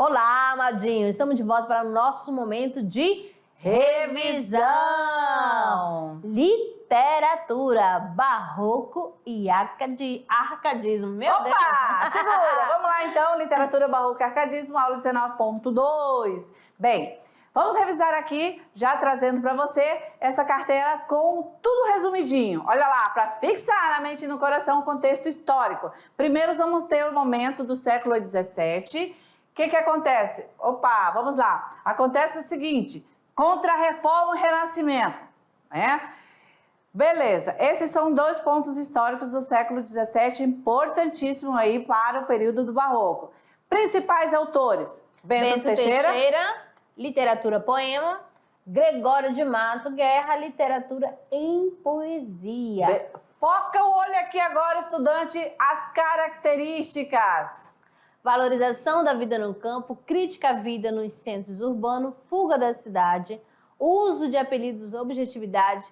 Olá, amadinhos! Estamos de volta para o nosso momento de revisão. Literatura, barroco e arcadismo. Meu Deus! Opa! Segura! Vamos lá então, literatura, barroco e arcadismo, aula 19.2. Bem, vamos revisar aqui, já trazendo para você essa carteira com tudo resumidinho. Olha lá, para fixar na mente e no coração o contexto histórico. Primeiro vamos ter o momento do século XVII. O que acontece? Opa, vamos lá. Acontece o seguinte, Contra-Reforma e Renascimento, né? Beleza, esses são dois pontos históricos do século XVII, importantíssimo aí para o período do Barroco. Principais autores, Bento Teixeira, literatura poema, Gregório de Mato Guerra, literatura em poesia. Foca o olho aqui agora, estudante, as características. Valorização da vida no campo, crítica à vida nos centros urbanos, fuga da cidade, uso de apelidos, objetividade,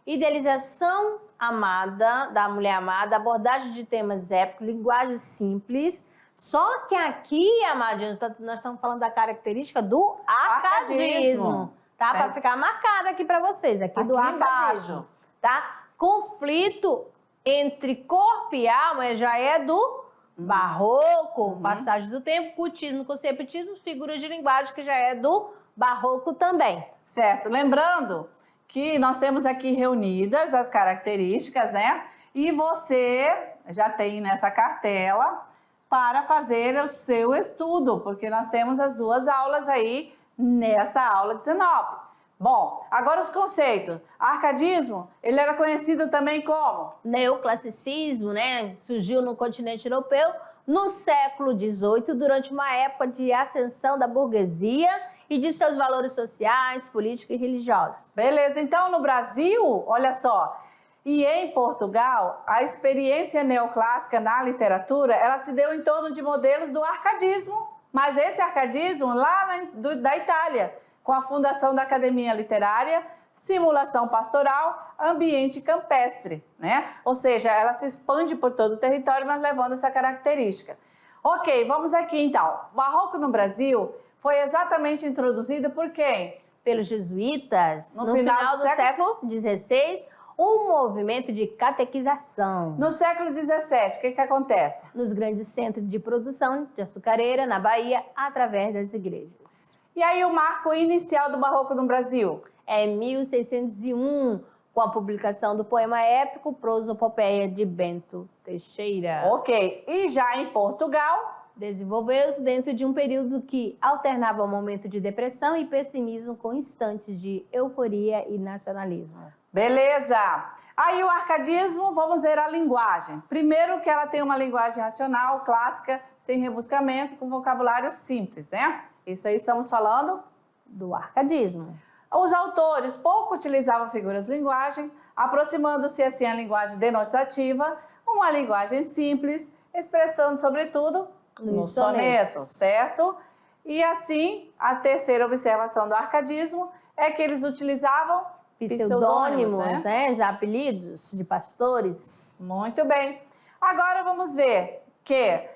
idealização amada, da mulher amada, abordagem de temas épicos, linguagem simples. Só que aqui, amadinho, nós estamos falando da característica do arcadismo, tá? Para ficar marcado aqui para vocês, aqui do arcadismo, tá? Conflito entre corpo e alma já é do barroco, passagem do tempo, cultismo, conceptismo, figuras de linguagem que já é do barroco também. Certo, lembrando que nós temos aqui reunidas as características, né? E você já tem nessa cartela para fazer o seu estudo, porque nós temos as duas aulas aí nesta aula 19. Bom, agora os conceitos. Arcadismo, ele era conhecido também como? Neoclassicismo, né? Surgiu no continente europeu no século XVIII, durante uma época de ascensão da burguesia e de seus valores sociais, políticos e religiosos. Beleza, então no Brasil, olha só, e em Portugal, a experiência neoclássica na literatura, ela se deu em torno de modelos do arcadismo, mas esse arcadismo lá da Itália, com a fundação da Academia Literária, simulação pastoral, ambiente campestre, né? Ou seja, ela se expande por todo o território, mas levando essa característica. Ok, vamos aqui então. O barroco no Brasil foi exatamente introduzido por quem? Pelos jesuítas, no final do século XVI, um movimento de catequização. No século XVII, o que acontece? Nos grandes centros de produção de açucareira, na Bahia, através das igrejas. E aí o marco inicial do barroco no Brasil? É 1601, com a publicação do poema épico Prosopopeia de Bento Teixeira. Ok, e já em Portugal? Desenvolveu-se dentro de um período que alternava um momento de depressão e pessimismo com instantes de euforia e nacionalismo. Beleza! Aí o arcadismo, vamos ver a linguagem. Primeiro que ela tem uma linguagem racional, clássica, sem rebuscamento, com vocabulário simples, né? Isso aí estamos falando do arcadismo. Os autores pouco utilizavam figuras de linguagem, aproximando-se assim a linguagem denotativa, uma linguagem simples, expressando sobretudo nos sonetos, certo? E assim, a terceira observação do arcadismo é que eles utilizavam pseudônimos, né? Os apelidos de pastores. Muito bem. Agora vamos ver que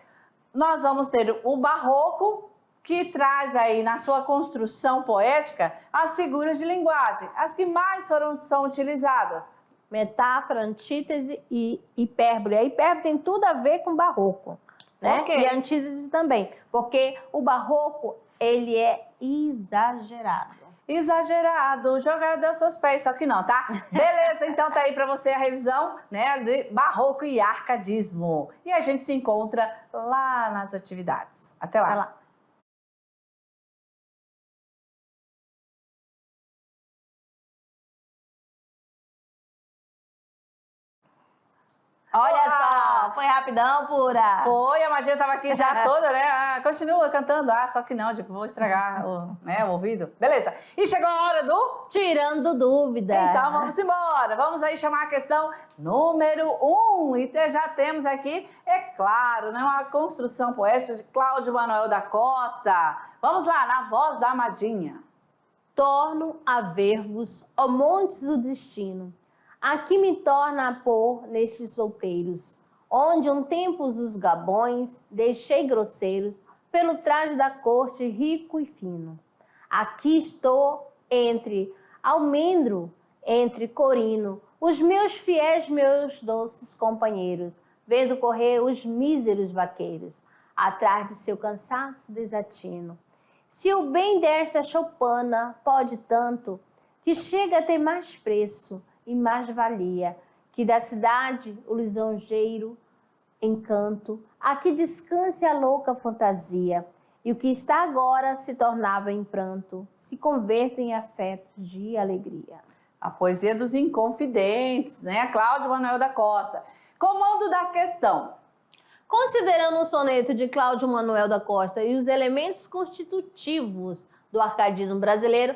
nós vamos ter o barroco, que traz aí na sua construção poética as figuras de linguagem, as que mais são utilizadas. Metáfora, antítese e hipérbole. A hipérbole tem tudo a ver com barroco, né? Okay. E a antítese também, porque o barroco, ele é exagerado. Exagerado, jogado aos seus pés, só que não, tá? Beleza, então tá aí pra você a revisão, né, de barroco e arcadismo. E a gente se encontra lá nas atividades. Até lá. Até lá. Olha só, foi rapidão, pura. Foi, a magia tava aqui já toda, né? Ah, continua cantando. Ah, só que não, tipo, vou estragar o ouvido. Beleza. E chegou a hora do... Tirando Dúvida. Então vamos embora. Vamos aí chamar a questão número 1. E já temos aqui, é claro, né, uma construção poética de Cláudio Manuel da Costa. Vamos lá, na voz da Amadinha. Torno a ver-vos, ó montes, o destino. Aqui me torna a pôr nestes solteiros, onde um tempo os gabões deixei grosseiros, pelo traje da corte rico e fino. Aqui estou entre almendro, entre corino, os meus fiéis, meus doces companheiros, vendo correr os míseros vaqueiros, atrás de seu cansaço desatino. Se o bem desta choupana pode tanto, que chega a ter mais preço e mais valia, que da cidade o lisonjeiro encanto, aqui descanse a louca fantasia, e o que está agora se tornava em pranto, se converta em afetos de alegria. A poesia dos Inconfidentes, né? Cláudio Manuel da Costa. Comando da questão. Considerando o soneto de Cláudio Manuel da Costa e os elementos constitutivos do arcadismo brasileiro,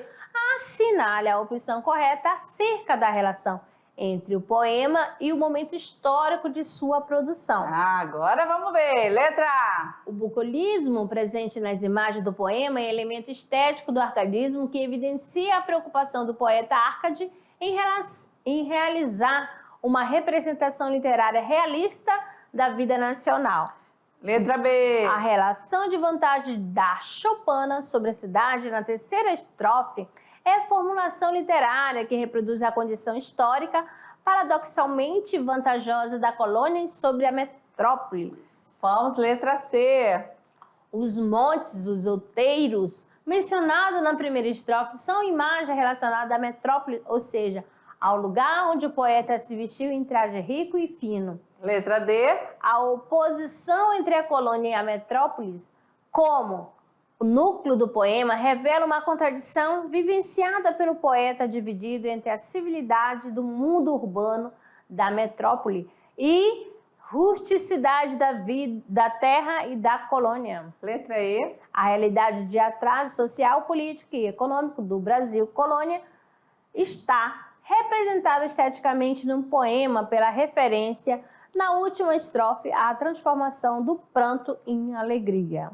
assinale a opção correta acerca da relação entre o poema e o momento histórico de sua produção. Agora vamos ver. Letra A. O bucolismo presente nas imagens do poema é elemento estético do arcadismo que evidencia a preocupação do poeta Arcade em realizar uma representação literária realista da vida nacional. Letra B. A relação de vantagem da choupana sobre a cidade na terceira estrofe é formulação literária que reproduz a condição histórica paradoxalmente vantajosa da colônia sobre a metrópole. Vamos, letra C. Os montes, os outeiros, mencionados na primeira estrofe, são imagem relacionada à metrópole, ou seja, ao lugar onde o poeta se vestiu em traje rico e fino. Letra D. A oposição entre a colônia e a metrópole, como o núcleo do poema, revela uma contradição vivenciada pelo poeta dividido entre a civilidade do mundo urbano da metrópole e rusticidade da vida, da terra e da colônia. Letra E. A realidade de atraso social, político e econômico do Brasil colônia está representada esteticamente no poema pela referência na última estrofe à transformação do pranto em alegria.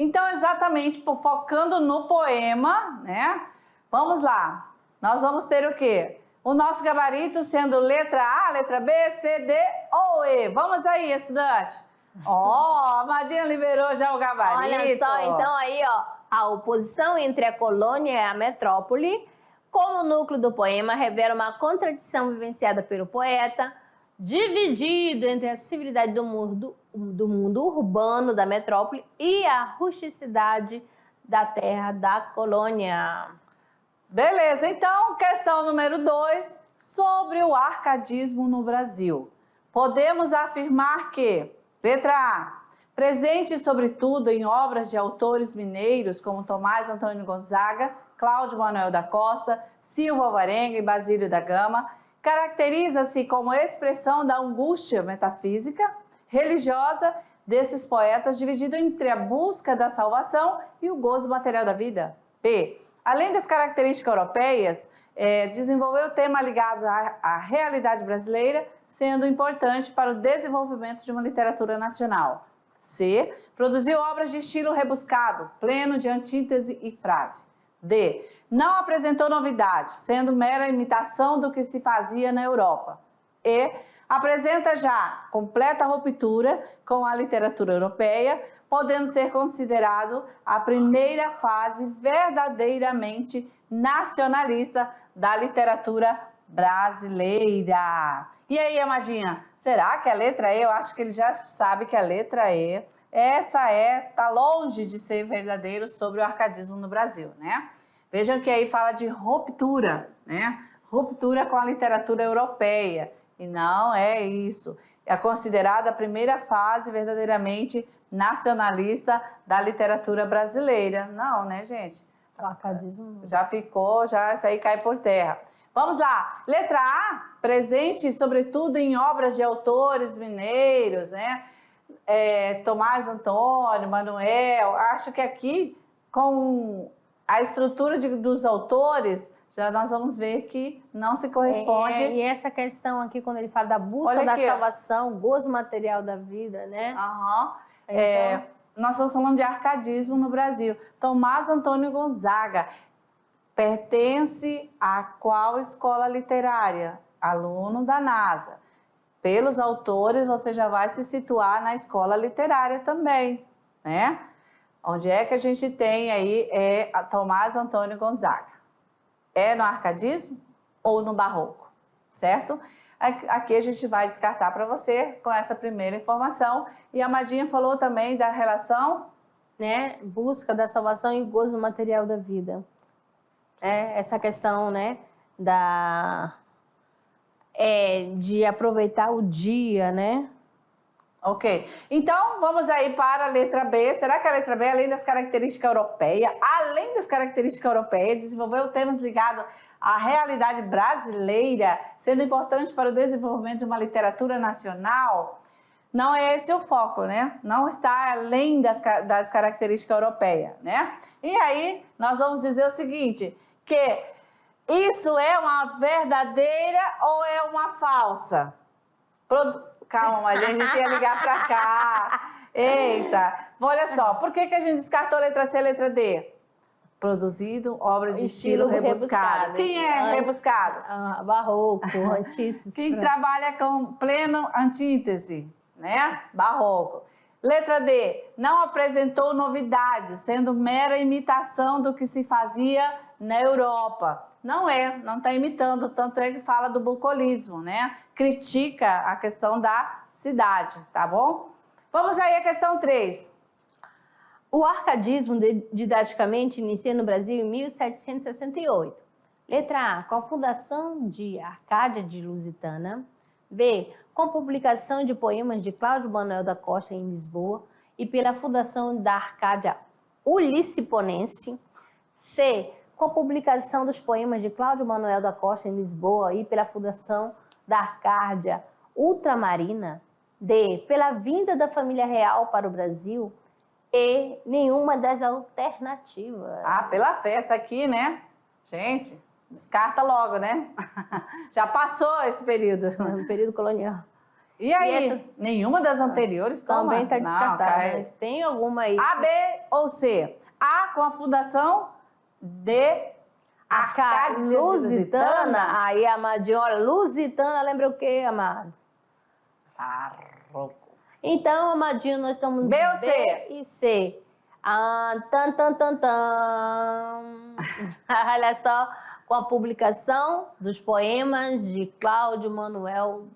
Então, exatamente, focando no poema, né? Vamos lá. Nós vamos ter o quê? O nosso gabarito sendo letra A, letra B, C, D ou E. Vamos aí, estudante. Ó, a Madinha liberou já o gabarito. Olha só, então aí, ó, a oposição entre a colônia e a metrópole, como núcleo do poema, revela uma contradição vivenciada pelo poeta, dividido entre a civilidade do mundo urbano da metrópole e a rusticidade da terra da colônia. Beleza, então, questão número 2, sobre o arcadismo no Brasil. Podemos afirmar que, letra A, presente sobretudo em obras de autores mineiros como Tomás Antônio Gonzaga, Cláudio Manuel da Costa, Silva Alvarenga e Basílio da Gama, caracteriza-se como expressão da angústia metafísica, religiosa desses poetas, dividido entre a busca da salvação e o gozo material da vida. B. Além das características europeias, desenvolveu tema ligado à realidade brasileira, sendo importante para o desenvolvimento de uma literatura nacional. C. Produziu obras de estilo rebuscado, pleno de antítese e frase. D. Não apresentou novidade, sendo mera imitação do que se fazia na Europa. E. Apresenta já completa ruptura com a literatura europeia, podendo ser considerado a primeira fase verdadeiramente nacionalista da literatura brasileira. E aí, Amadinha, será que a letra E? Eu acho que ele já sabe que a letra E, tá longe de ser verdadeiro sobre o arcadismo no Brasil, né? Vejam que aí fala de ruptura, né? Ruptura com a literatura europeia. E não é isso. É considerada a primeira fase verdadeiramente nacionalista da literatura brasileira. Não, né, gente? O arcadismo já ficou, já isso aí cai por terra. Vamos lá. Letra A, presente sobretudo em obras de autores mineiros, né? Tomás Antônio, Manuel. Acho que aqui, com a estrutura dos autores, já nós vamos ver que não se corresponde. E essa questão aqui, quando ele fala da busca da salvação, gozo material da vida, né? Aham. Então... nós estamos falando de arcadismo no Brasil. Tomás Antônio Gonzaga pertence a qual escola literária? Aluno da NASA. Pelos autores, você já vai se situar na escola literária também, né? Onde é que a gente tem aí a Tomás Antônio Gonzaga? É no arcadismo ou no barroco, certo? Aqui a gente vai descartar para você com essa primeira informação. E a Madinha falou também da relação, né? Busca da salvação e o gozo material da vida. Essa questão, né? De aproveitar o dia, né? Ok. Então, vamos aí para a letra B. Será que a letra B, além das características europeias, desenvolveu temas ligados à realidade brasileira, sendo importante para o desenvolvimento de uma literatura nacional? Não é esse o foco, né? Não está além das características europeias, né? E aí, nós vamos dizer o seguinte, que isso é uma verdadeira ou é uma falsa? Calma, mas a gente ia ligar para cá. Eita, olha só, por que a gente descartou a letra C e a letra D? Produzido, obra de estilo rebuscado. Quem é rebuscado? Barroco, antítese. Quem trabalha com pleno antítese, né? Barroco. Letra D, não apresentou novidades, sendo mera imitação do que se fazia na Europa. Não está imitando, tanto é que fala do bucolismo, né? Critica a questão da cidade, tá bom? Vamos aí à questão 3. O arcadismo didaticamente inicia no Brasil em 1768. Letra A, com a fundação de Arcádia de Lusitana. B, com a publicação de poemas de Cláudio Manuel da Costa em Lisboa e pela fundação da Arcádia Ulissiponense. C, com a publicação dos poemas de Cláudio Manuel da Costa em Lisboa e pela fundação da Arcádia Ultramarina. D, pela vinda da família real para o Brasil. E nenhuma das alternativas. Pela festa aqui, né? Gente, descarta logo, né? Já passou esse período. No período colonial. E aí? Nenhuma das anteriores? Também está descartada. Né? Tem alguma aí? A, B ou C? A com a fundação de Arcádia Lusitana. Aí, amadinho, olha, Lusitana lembra o quê, amado? Barroco. Então, amadinho, nós estamos B ou C? B e C. Olha só, com a publicação dos poemas de Cláudio Manuel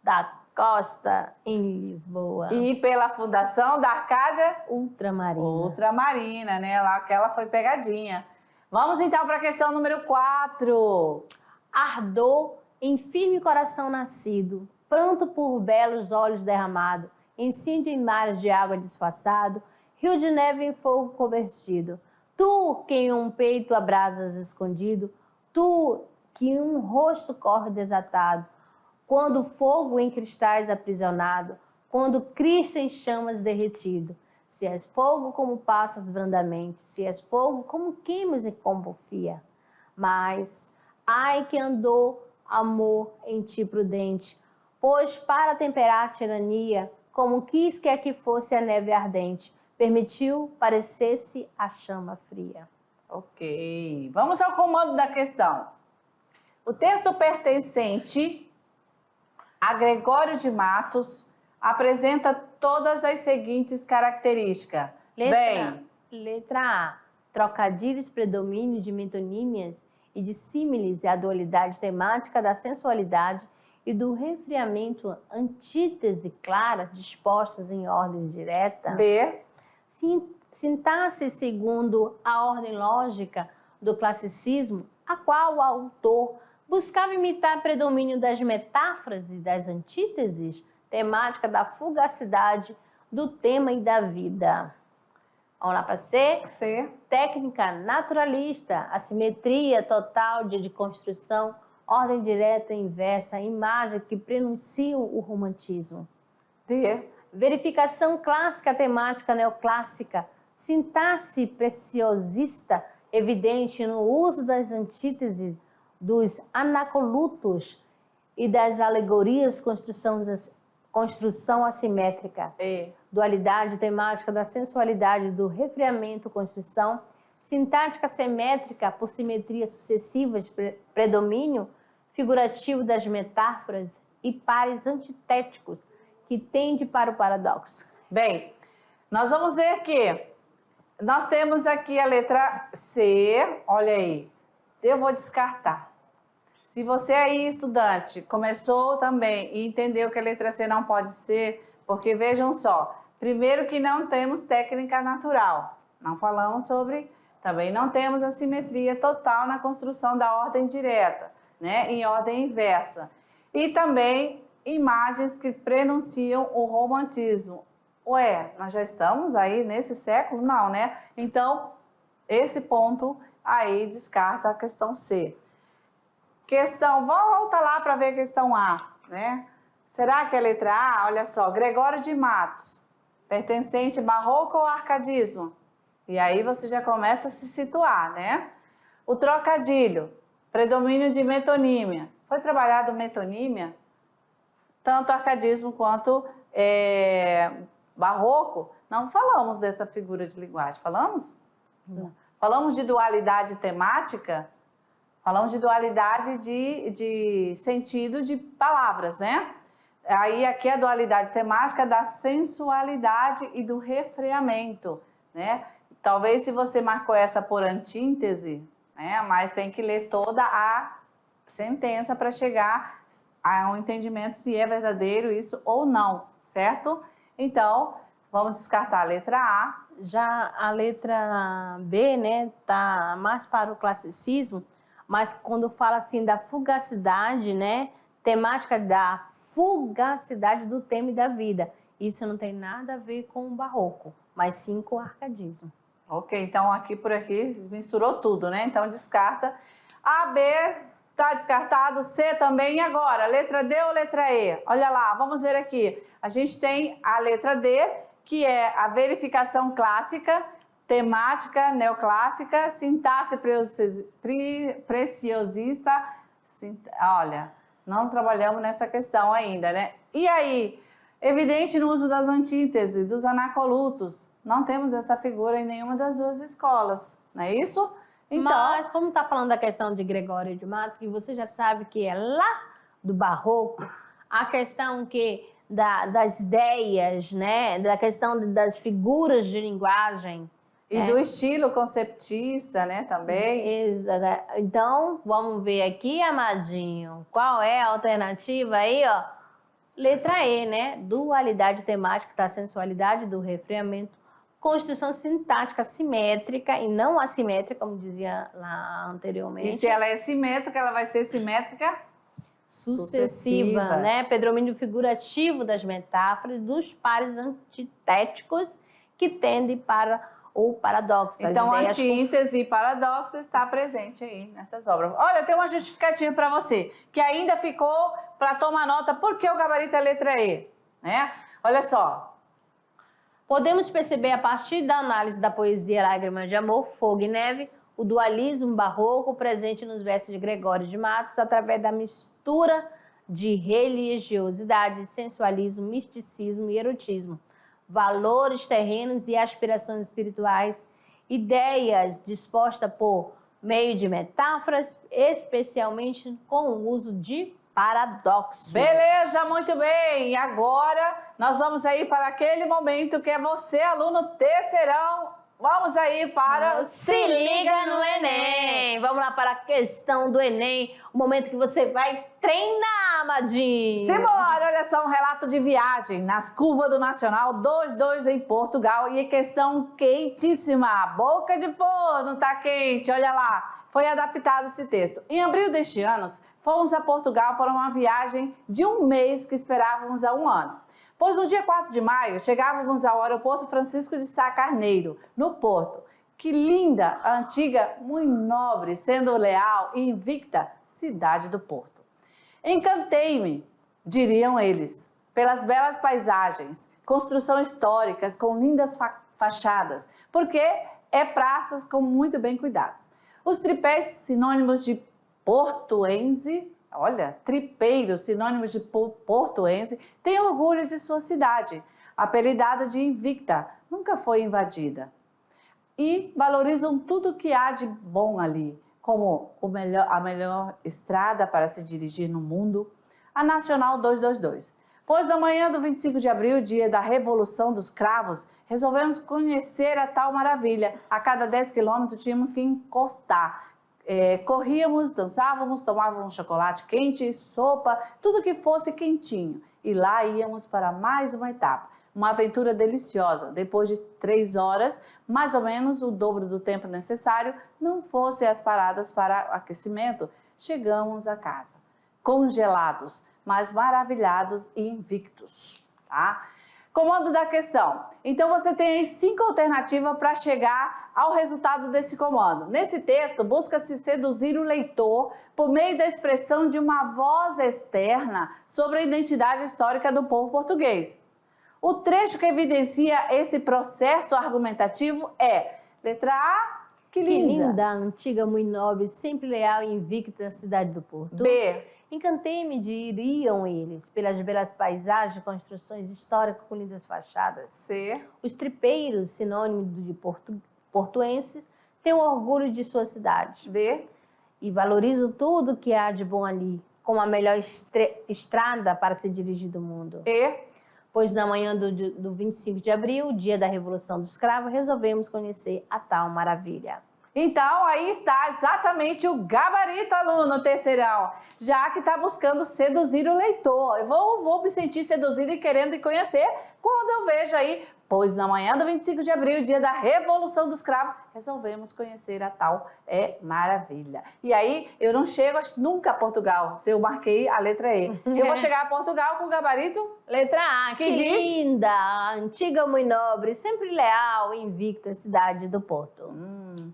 da Costa em Lisboa. E pela fundação da Arcádia Ultramarina. Ultramarina, né? Lá aquela foi pegadinha. Vamos então para a questão número 4. Ardor em firme coração nascido, pranto por belos olhos derramado, incêndio em mares de água disfarçado, rio de neve em fogo convertido. Tu que em um peito abrasas escondido, tu que em um rosto corre desatado, quando fogo em cristais aprisionado, quando Cristo em chamas derretido. Se és fogo, como passas brandamente, se és fogo, como queimas e como fia. Mas, ai que andou amor em ti prudente, pois para temperar a tirania, como quis que aqui fosse a neve ardente, permitiu parecesse a chama fria. Ok, vamos ao comando da questão. O texto pertencente a Gregório de Matos apresenta todas as seguintes características. Letra A. Trocadilhos, predomínio de metonímias e de símiles e a dualidade temática da sensualidade e do resfriamento, antítese clara, dispostas em ordem direta. B. Sintaxe segundo a ordem lógica do classicismo, a qual o autor buscava imitar predomínio das metáforas e das antíteses, temática da fugacidade do tema e da vida. Vamos lá para C. C. Técnica naturalista, assimetria total de construção, ordem direta e inversa, imagem que prenunciam o romantismo. D. Verificação clássica temática neoclássica, sintaxe preciosista, evidente no uso das antíteses, dos anacolutos e das alegorias, construção assimétrica. E. Dualidade temática da sensualidade, do resfriamento, construção, sintática simétrica por simetrias sucessivas, predomínio figurativo das metáforas e pares antitéticos, que tende para o paradoxo. Bem, nós vamos ver que Nós temos aqui a letra C, olha aí, eu vou descartar. Se você aí, estudante, começou também e entendeu que a letra C não pode ser, porque vejam só, primeiro que não temos técnica natural, não falamos sobre, também não temos a simetria total na construção da ordem direta, né, em ordem inversa. E também imagens que prenunciam o romantismo. Ué, nós já estamos aí nesse século? Não, né? Então, esse ponto aí descarta a questão C. Questão, vamos voltar lá para ver a questão A, né? Será que a letra A, olha só, Gregório de Matos, pertencente barroco ou arcadismo? E aí você já começa a se situar, né? O trocadilho, predomínio de metonímia. Foi trabalhado metonímia? Tanto arcadismo quanto barroco, não falamos dessa figura de linguagem, falamos? Não. Falamos de dualidade temática? Falamos de dualidade de sentido de palavras, né? Aí aqui a dualidade temática da sensualidade e do refreamento, né? Talvez se você marcou essa por antíntese, né? Mas tem que ler toda a sentença para chegar a um entendimento se é verdadeiro isso ou não, certo? Então, vamos descartar a letra A. Já a letra B, né, tá mais para o classicismo, mas quando fala assim da fugacidade, né, temática da fugacidade do tema e da vida, isso não tem nada a ver com o barroco, mas sim com o arcadismo. Ok, então aqui por aqui misturou tudo, né? Então descarta. A, B tá descartado, C também. E agora, letra D ou letra E? Olha lá, vamos ver aqui. A gente tem a letra D, que é a verificação clássica, temática neoclássica, sintaxe preciosista. Olha, não trabalhamos nessa questão ainda, né? E aí, evidente no uso das antíteses, dos anacolutos. Não temos essa figura em nenhuma das duas escolas, não é isso? Então, mas como está falando da questão de Gregório de Matos, que você já sabe que é lá do barroco, a questão que das ideias, né, da questão das figuras de linguagem. E do estilo conceptista, né, também. Exato. Então, vamos ver aqui, amadinho, qual é a alternativa aí, ó? Letra E, né? Dualidade temática da sensualidade, do refreamento, construção sintática simétrica e não assimétrica, como dizia lá anteriormente. E se ela é simétrica, ela vai ser simétrica sucessiva, né? Predomínio figurativo das metáforas, dos pares antitéticos que tendem para o paradoxo. Então, antíntese e paradoxo está presente aí nessas obras. Olha, tem uma justificativa para você, que ainda ficou para tomar nota, por que o gabarito é letra E, né? Olha só. Podemos perceber a partir da análise da poesia Lágrimas de Amor, Fogo e Neve, o dualismo barroco presente nos versos de Gregório de Matos através da mistura de religiosidade, sensualismo, misticismo e erotismo, valores terrenos e aspirações espirituais, ideias dispostas por meio de metáforas, especialmente com o uso de paradoxos. Beleza, muito bem. E agora nós vamos aí para aquele momento que é você, aluno terceirão. Vamos aí para Se Liga no Enem. Vamos lá para a questão do Enem, o momento que você vai treinar, amadinho. Simbora, olha só, um relato de viagem nas curvas do Nacional 22 em Portugal e questão quentíssima, boca de forno, tá quente, olha lá. Foi adaptado esse texto. Em abril deste ano, fomos a Portugal para uma viagem de um mês que esperávamos há um ano. Pois no dia 4 de maio, chegávamos ao aeroporto Francisco de Sá Carneiro, no Porto. Que linda, antiga, muito nobre, sendo leal e invicta cidade do Porto. Encantei-me, diriam eles, pelas belas paisagens, construções históricas com lindas fachadas, porque é praças com muito bem cuidados. Os tripés sinônimos de portuense, olha, tripeiros, sinônimos de portuense, têm orgulho de sua cidade, apelidada de invicta, nunca foi invadida. E valorizam tudo que há de bom ali, como a melhor estrada para se dirigir no mundo, a Nacional 222. Pois na manhã do 25 de abril, dia da Revolução dos Cravos, resolvemos conhecer a tal maravilha. A cada 10 quilômetros tínhamos que encostar. Corríamos, dançávamos, tomávamos chocolate quente, sopa, tudo que fosse quentinho. E lá íamos para mais uma etapa. Uma aventura deliciosa. Depois de 3 horas, mais ou menos o dobro do tempo necessário, não fossem as paradas para aquecimento, chegamos a casa. Congelados, mas maravilhados e invictos, tá? Comando da questão. Então você tem aí 5 alternativas para chegar ao resultado desse comando. Nesse texto, busca-se seduzir o leitor por meio da expressão de uma voz externa sobre a identidade histórica do povo português. O trecho que evidencia esse processo argumentativo é: letra A, que linda. Antiga, muito nobre, sempre leal e invicta a cidade do Porto. B, Encantei-me de ir, iam eles, pelas belas paisagens, construções históricas com lindas fachadas. C, Os tripeiros, sinônimo de portuenses, têm o orgulho de sua cidade. D, E valorizam tudo que há de bom ali, como a melhor estrada para se dirigir do mundo. E, Pois na manhã do 25 de abril, dia da Revolução dos Cravos, resolvemos conhecer a tal maravilha. então, aí está exatamente o gabarito, aluno terceirão, já que está buscando seduzir o leitor. Eu vou me sentir seduzida e querendo conhecer quando eu vejo aí, pois na manhã do 25 de abril, dia da Revolução dos Cravos, resolvemos conhecer a tal maravilha. E aí, eu não chego nunca a Portugal, se eu marquei a letra E. Eu vou chegar a Portugal com o gabarito? Letra A, Que diz? linda, antiga, muito nobre, sempre leal e invicta cidade do Porto.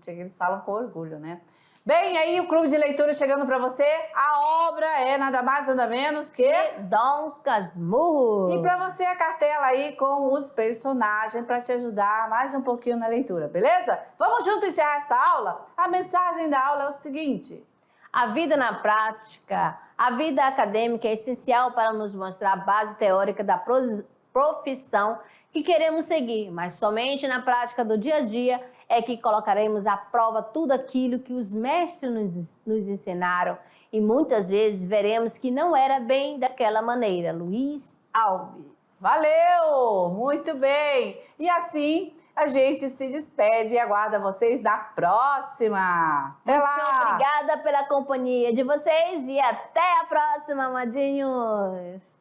Chega, eles falam com orgulho, né? Bem, aí o Clube de Leitura chegando para você. A obra é nada mais, nada menos que... Dom Casmurro. E para você a cartela aí com os personagens para te ajudar mais um pouquinho na leitura, beleza? Vamos junto encerrar esta aula? A mensagem da aula é o seguinte: A vida na prática, a vida acadêmica é essencial para nos mostrar a base teórica da profissão que queremos seguir, mas somente na prática do dia a dia é que colocaremos à prova tudo aquilo que os mestres nos ensinaram e muitas vezes veremos que não era bem daquela maneira. Luiz Alves. valeu! Muito bem! E assim a gente se despede e aguarda vocês na próxima. Até Muito lá! obrigada pela companhia de vocês e até a próxima, amadinhos!